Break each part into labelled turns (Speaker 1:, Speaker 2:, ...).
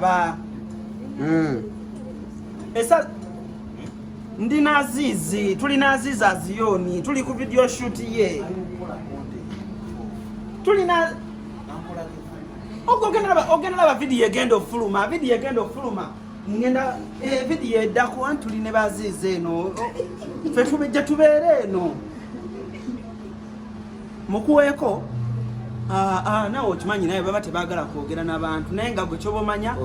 Speaker 1: Ba. Esa ndina Aziz, tulina Aziz Azion, tuli ku video shoot ye. Tulina ogenda ba video egendo fuluma, video egendo fuluma. Ngenda video edako antuli ne Aziz eno. Fe tubejja tubeere eno. Mukuweko nawo kimanyi naye baba tebagala kwogera n'abantu naye nga gwe kyobomanya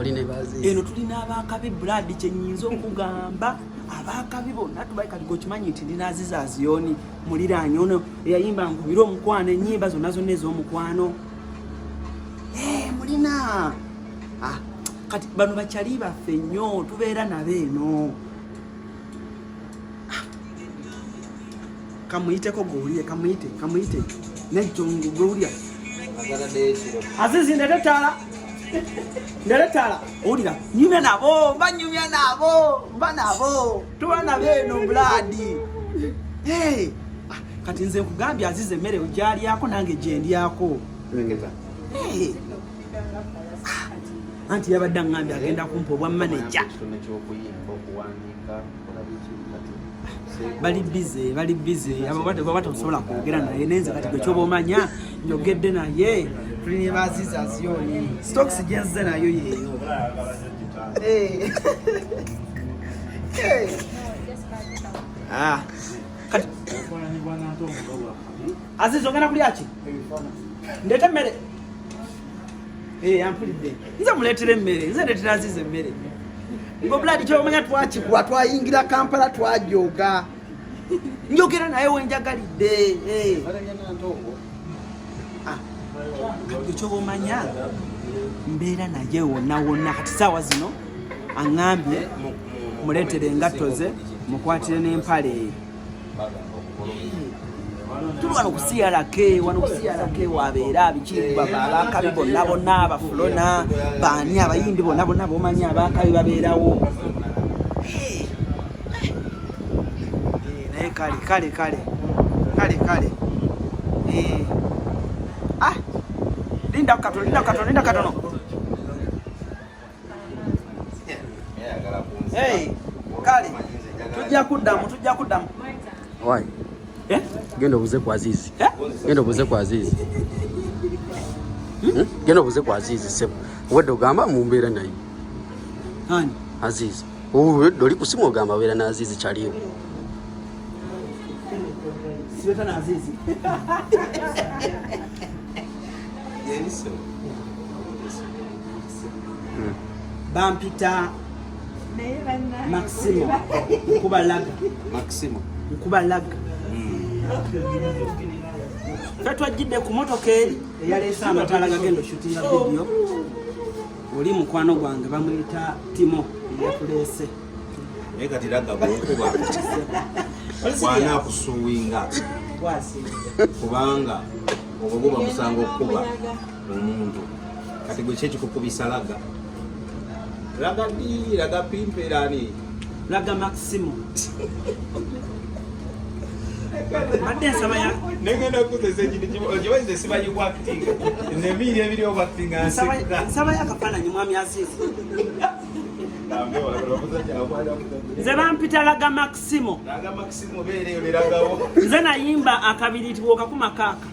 Speaker 1: eno tulina abakabi blood kyenyinza okugamba abakabi bonna tubaye kati gwe kimanyi nti ndina Aziz Azion muliraanyi ono eyayimba nkubira omukwano ennyimba zonna zonna ez'omukwano mulina kati bano bakyali baffe nnyo tubeera nabo eno kamuyiteko gwowulire kamuyite nejjongo gwowulira Aziz ndeletala owulira nyumya nabo mba nabo tuba nabo eno buladi kati nze nkugambye Aziz emmere ojalyako nange gyendyako anti yabadde ngambye agenda kumpa obwa manager bali busy abo batasobola kwogera naye nenze kati gwe kyoba omanya njogedde naye tulina ba Aziz Azion stocks jenze nayo yeeyo kati Aziz ogenda kulya ki ndete mmere ampulidde nze muleetere emmere nze ndeetera Aziz emmere ngo blood kyomanya twakikuwa twayingira Kampala twajoga njogera naye wenjagalidde kyobomanya mbeera naye wonna kati saawa zino aŋŋambye muleetere engatto ze mukwatire n'empale tuli wano ku CRK wabeera abikiibu abakabi bonna abafulona baani abayimbi bonna bomanya abakabi babeerawo naye kale linda katono kale tujja kuddamu
Speaker 2: why genda obuze ku Aziz genda obuze ku Aziz sebo wedde ogamba mumbeera naye
Speaker 1: ani
Speaker 2: Aziz wedde oli kusimu ogamba abeera na Aziz kyaliwo
Speaker 1: siweta na Aziz bampita Maximo nkubalaga twajjidde ku motoka eri eyaleese amataala gagenda oshutinga video oli mukwano gwange bamuyita Timo yakuleese
Speaker 3: naye kati laga bwekuba wana kusuwinga kubanga obwo guba musanga okuba omuntu kati gwe kyekikukubisa laga pimperani
Speaker 1: laga Maximo Madde nsabaya
Speaker 3: negenda kutese ekintu ojibaze sibayi kwa acting nemiri ebiri oba acting
Speaker 1: nsabaya akafaananyi mwami Aziz nze bampita laga Maximo
Speaker 3: beereyo neragawo
Speaker 1: nze nayimba akabiri tibwoka kumakaka